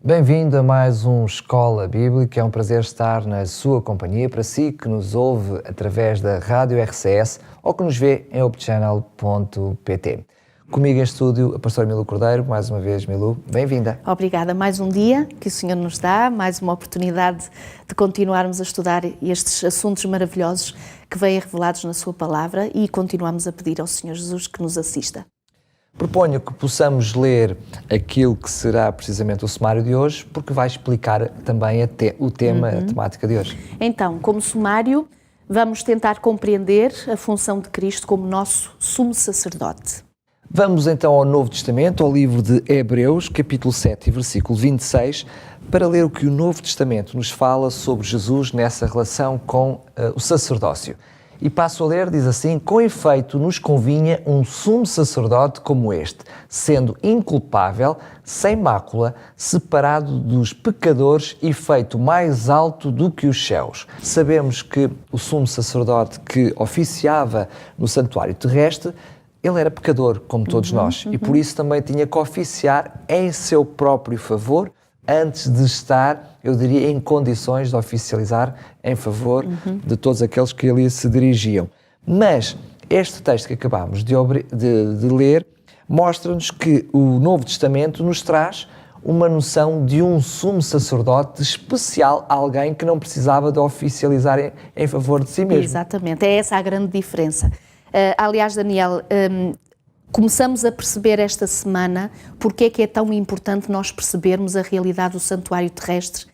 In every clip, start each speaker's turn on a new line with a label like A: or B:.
A: Bem-vindo a mais um Escola Bíblica. É um prazer estar na sua companhia. Para si que nos ouve através da Rádio RCS ou que nos vê em opchannel.pt. Comigo em estúdio a pastora Milu Cordeiro. Mais uma vez, Milu, bem-vinda.
B: Obrigada. Mais um dia que o Senhor nos dá, mais uma oportunidade de continuarmos a estudar estes assuntos maravilhosos que vêm revelados na sua palavra e continuamos a pedir ao Senhor Jesus que nos assista.
A: Proponho que possamos ler aquilo que será precisamente o sumário de hoje, porque vai explicar também o tema, a temática de hoje.
B: Então, como sumário, vamos tentar compreender a função de Cristo como nosso sumo sacerdote.
A: Vamos então ao Novo Testamento, ao livro de Hebreus, capítulo 7, versículo 26, para ler o que o Novo Testamento nos fala sobre Jesus nessa relação com o sacerdócio. E passo a ler, diz assim: com efeito nos convinha um sumo sacerdote como este, sendo inculpável, sem mácula, separado dos pecadores e feito mais alto do que os céus. Sabemos que o sumo sacerdote que oficiava no santuário terrestre, ele era pecador, como todos nós, e por isso também tinha que oficiar em seu próprio favor, antes de estar, eu diria, em condições de oficializar em favor de todos aqueles que ali se dirigiam. Mas este texto que acabámos de ler mostra-nos que o Novo Testamento nos traz uma noção de um sumo sacerdote especial, alguém que não precisava de oficializar em favor de si mesmo.
B: Exatamente, é essa a grande diferença. Aliás, Daniel, começamos a perceber esta semana porque é que é tão importante nós percebermos a realidade do santuário terrestre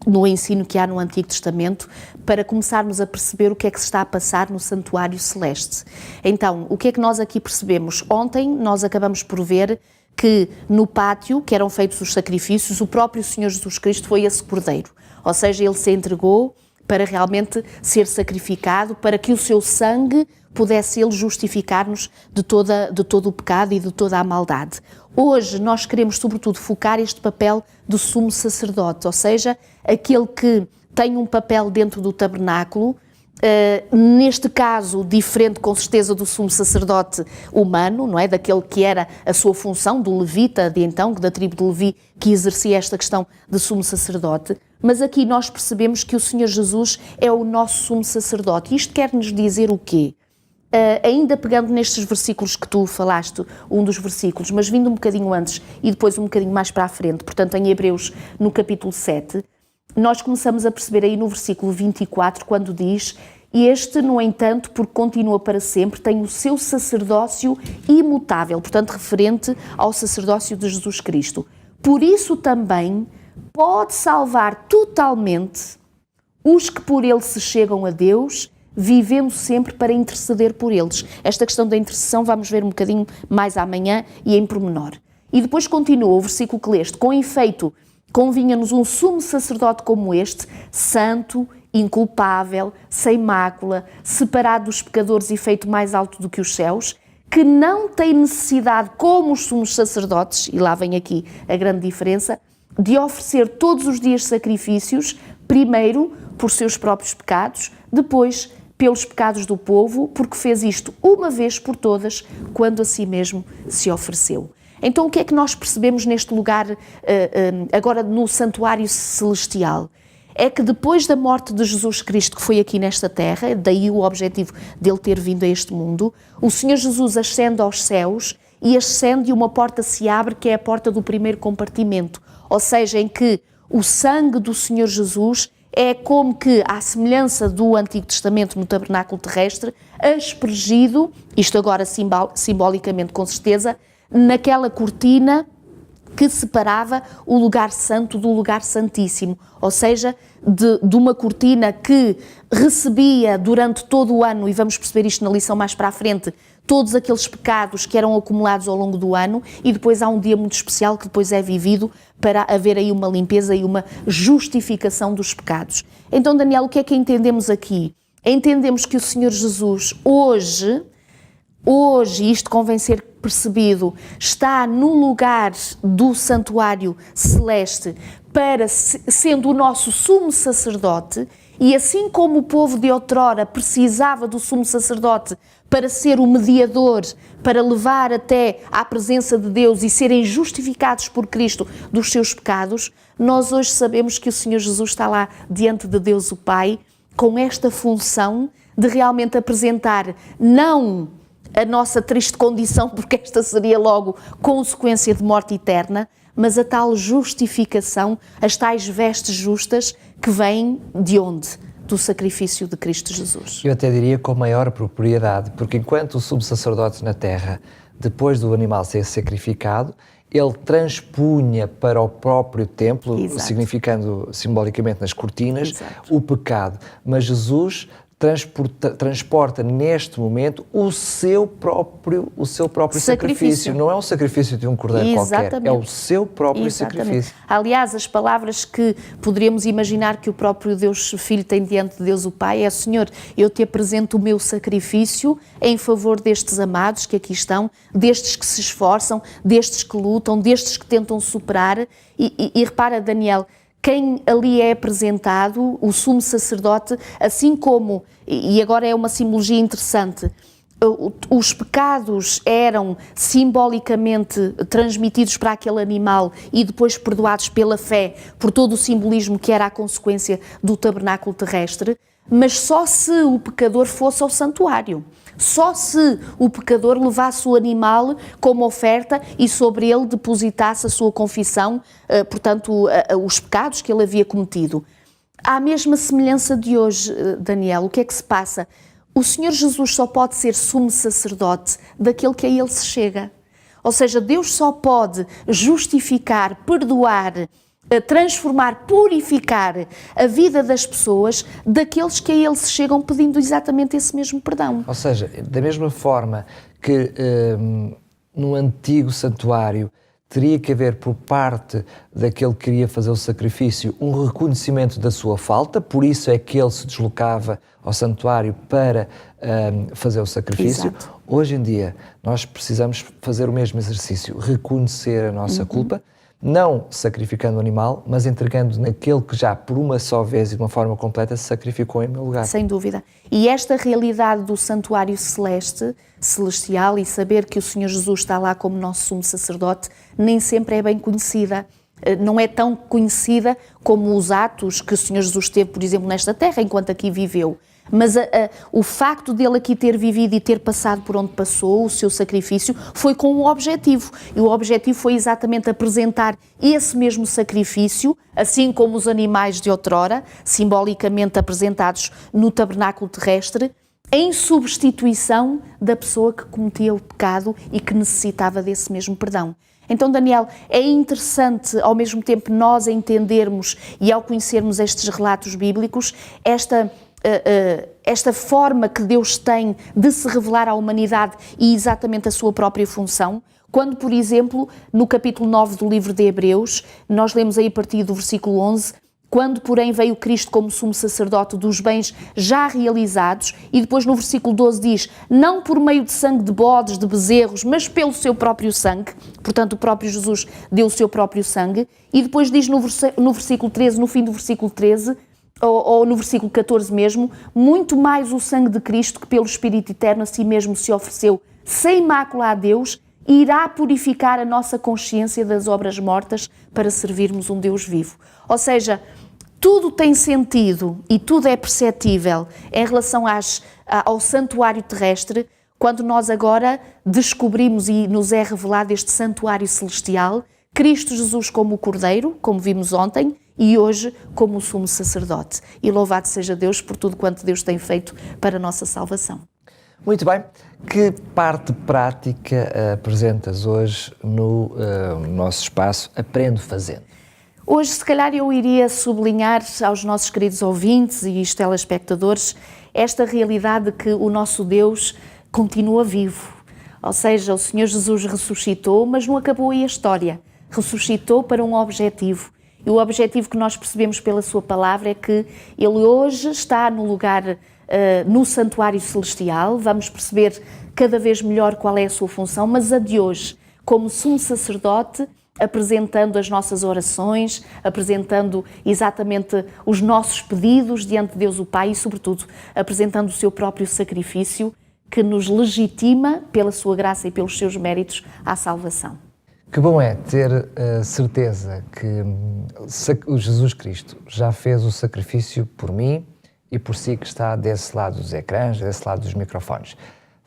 B: no ensino que há no Antigo Testamento, para começarmos a perceber o que é que se está a passar no santuário celeste. Então, o que é que nós aqui percebemos? Ontem nós acabamos por ver que no pátio, que eram feitos os sacrifícios, o próprio Senhor Jesus Cristo foi esse cordeiro, ou seja, ele se entregou para realmente ser sacrificado, para que o seu sangue pudesse ele justificar-nos de todo o pecado e de toda a maldade. Hoje nós queremos sobretudo focar este papel do sumo sacerdote, ou seja, aquele que tem um papel dentro do tabernáculo, neste caso diferente com certeza do sumo sacerdote humano, não é? Daquele que era a sua função, do levita de então, da tribo de Levi, que exercia esta questão de sumo sacerdote. Mas aqui nós percebemos que o Senhor Jesus é o nosso sumo sacerdote. Isto quer nos dizer o quê? Ainda pegando nestes versículos que tu falaste, um dos versículos, mas vindo um bocadinho antes e depois um bocadinho mais para a frente, portanto em Hebreus, no capítulo 7, nós começamos a perceber aí no versículo 24, quando diz: este, no entanto, porque continua para sempre, tem o seu sacerdócio imutável, portanto referente ao sacerdócio de Jesus Cristo. Por isso também pode salvar totalmente os que por ele se chegam a Deus, vivendo sempre para interceder por eles. Esta questão da intercessão vamos ver um bocadinho mais amanhã e em pormenor. E depois continua o versículo que leste: com efeito, convinha-nos um sumo sacerdote como este, santo, inculpável, sem mácula, separado dos pecadores e feito mais alto do que os céus, que não tem necessidade, como os sumos sacerdotes, e lá vem aqui a grande diferença, de oferecer todos os dias sacrifícios, primeiro por seus próprios pecados, depois pelos pecados do povo, porque fez isto uma vez por todas, quando a si mesmo se ofereceu. Então o que é que nós percebemos neste lugar, agora no santuário celestial? É que depois da morte de Jesus Cristo, que foi aqui nesta terra, daí o objetivo dele ter vindo a este mundo, o Senhor Jesus ascende aos céus e ascende e uma porta se abre, que é a porta do primeiro compartimento, ou seja, em que o sangue do Senhor Jesus é como que, à semelhança do Antigo Testamento no tabernáculo terrestre, aspergido, isto agora simbolicamente com certeza, naquela cortina que separava o lugar santo do lugar santíssimo, ou seja, de uma cortina que recebia durante todo o ano, e vamos perceber isto na lição mais para a frente, todos aqueles pecados que eram acumulados ao longo do ano, e depois há um dia muito especial que depois é vivido para haver aí uma limpeza e uma justificação dos pecados. Então, Daniel, o que é que entendemos aqui? Entendemos que o Senhor Jesus hoje, isto convém ser percebido, está no lugar do santuário celeste, sendo o nosso sumo sacerdote, E assim como o povo de outrora precisava do sumo sacerdote para ser o mediador, para levar até à presença de Deus e serem justificados por Cristo dos seus pecados, nós hoje sabemos que o Senhor Jesus está lá diante de Deus o Pai, com esta função de realmente apresentar não a nossa triste condição, porque esta seria logo consequência de morte eterna, mas a tal justificação, as tais vestes justas que vêm de onde? Do sacrifício de Cristo Jesus.
A: Eu até diria com maior propriedade, porque enquanto o sumo sacerdote na terra, depois do animal ser sacrificado, ele transpunha para o próprio templo,
B: Exato.
A: significando simbolicamente nas cortinas,
B: Exato.
A: o pecado. Mas Jesus transporta neste momento o seu próprio sacrifício. Não é um sacrifício de um cordeiro qualquer, é o seu próprio sacrifício.
B: Aliás, as palavras que poderíamos imaginar que o próprio Deus Filho tem diante de Deus o Pai é: Senhor, eu te apresento o meu sacrifício em favor destes amados que aqui estão, destes que se esforçam, destes que lutam, destes que tentam superar. E repara, Daniel, quem ali é apresentado, o sumo sacerdote, assim como, e agora é uma simbologia interessante, os pecados eram simbolicamente transmitidos para aquele animal e depois perdoados pela fé, por todo o simbolismo que era a consequência do tabernáculo terrestre, mas só se o pecador fosse ao santuário. Só se o pecador levasse o animal como oferta e sobre ele depositasse a sua confissão, portanto, os pecados que ele havia cometido. À mesma semelhança de hoje, Daniel, o que é que se passa? O Senhor Jesus só pode ser sumo sacerdote daquele que a ele se chega. Ou seja, Deus só pode justificar, perdoar, transformar, purificar a vida das pessoas daqueles que a ele se chegam pedindo exatamente esse mesmo perdão.
A: Ou seja, da mesma forma que no antigo santuário teria que haver por parte daquele que queria fazer o sacrifício um reconhecimento da sua falta, por isso é que ele se deslocava ao santuário para fazer o sacrifício.
B: Exato.
A: Hoje em dia nós precisamos fazer o mesmo exercício, reconhecer a nossa culpa, não sacrificando o animal, mas entregando naquele que já por uma só vez e de uma forma completa se sacrificou em meu lugar.
B: Sem dúvida. E esta realidade do santuário celestial, e saber que o Senhor Jesus está lá como nosso sumo sacerdote, nem sempre é bem conhecida. Não é tão conhecida como os atos que o Senhor Jesus teve, por exemplo, nesta terra, enquanto aqui viveu. Mas o facto dele aqui ter vivido e ter passado por onde passou, o seu sacrifício, foi com um objetivo. E o objetivo foi exatamente apresentar esse mesmo sacrifício, assim como os animais de outrora, simbolicamente apresentados no tabernáculo terrestre, em substituição da pessoa que cometia o pecado e que necessitava desse mesmo perdão. Então, Daniel, é interessante ao mesmo tempo nós entendermos e ao conhecermos estes relatos bíblicos, esta forma que Deus tem de se revelar à humanidade e exatamente a sua própria função, quando, por exemplo, no capítulo 9 do livro de Hebreus, nós lemos aí a partir do versículo 11, quando, porém, veio Cristo como sumo sacerdote dos bens já realizados, e depois no versículo 12 diz, não por meio de sangue de bodes, de bezerros, mas pelo seu próprio sangue, portanto o próprio Jesus deu o seu próprio sangue, e depois diz no versículo 13, no fim do versículo 13, ou no versículo 14 mesmo, muito mais o sangue de Cristo, que pelo Espírito Eterno a si mesmo se ofereceu sem mácula a Deus, irá purificar a nossa consciência das obras mortas para servirmos um Deus vivo. Ou seja, tudo tem sentido e tudo é perceptível em relação ao santuário terrestre, quando nós agora descobrimos e nos é revelado este santuário celestial, Cristo Jesus como o Cordeiro, como vimos ontem, e hoje como o sumo sacerdote. E louvado seja Deus por tudo quanto Deus tem feito para a nossa salvação.
A: Muito bem. Que parte prática apresentas hoje no nosso espaço Aprendo Fazendo?
B: Hoje, se calhar, eu iria sublinhar aos nossos queridos ouvintes e telespectadores esta realidade de que o nosso Deus continua vivo. Ou seja, o Senhor Jesus ressuscitou, mas não acabou aí a história. Ressuscitou para um objetivo. E o objetivo que nós percebemos pela sua palavra é que Ele hoje está no lugar, no santuário celestial. Vamos perceber cada vez melhor qual é a sua função, mas a de hoje, como sumo sacerdote, apresentando as nossas orações, apresentando exatamente os nossos pedidos diante de Deus o Pai e, sobretudo, apresentando o seu próprio sacrifício que nos legitima, pela sua graça e pelos seus méritos, à salvação.
A: Que bom é ter a certeza que o Jesus Cristo já fez o sacrifício por mim e por si que está desse lado dos ecrãs, desse lado dos microfones.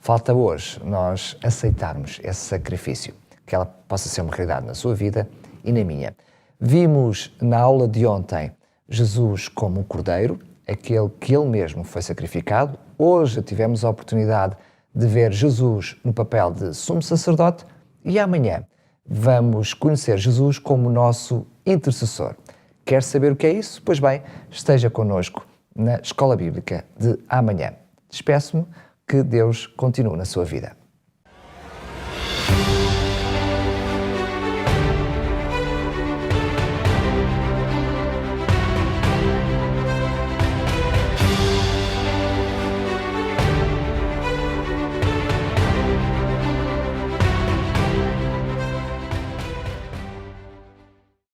A: Falta hoje nós aceitarmos esse sacrifício, que ela possa ser uma realidade na sua vida e na minha. Vimos na aula de ontem Jesus como um cordeiro, aquele que ele mesmo foi sacrificado. Hoje tivemos a oportunidade de ver Jesus no papel de sumo sacerdote e amanhã vamos conhecer Jesus como nosso intercessor. Quer saber o que é isso? Pois bem, esteja connosco na Escola Bíblica de amanhã. Despeço-me, que Deus continue na sua vida.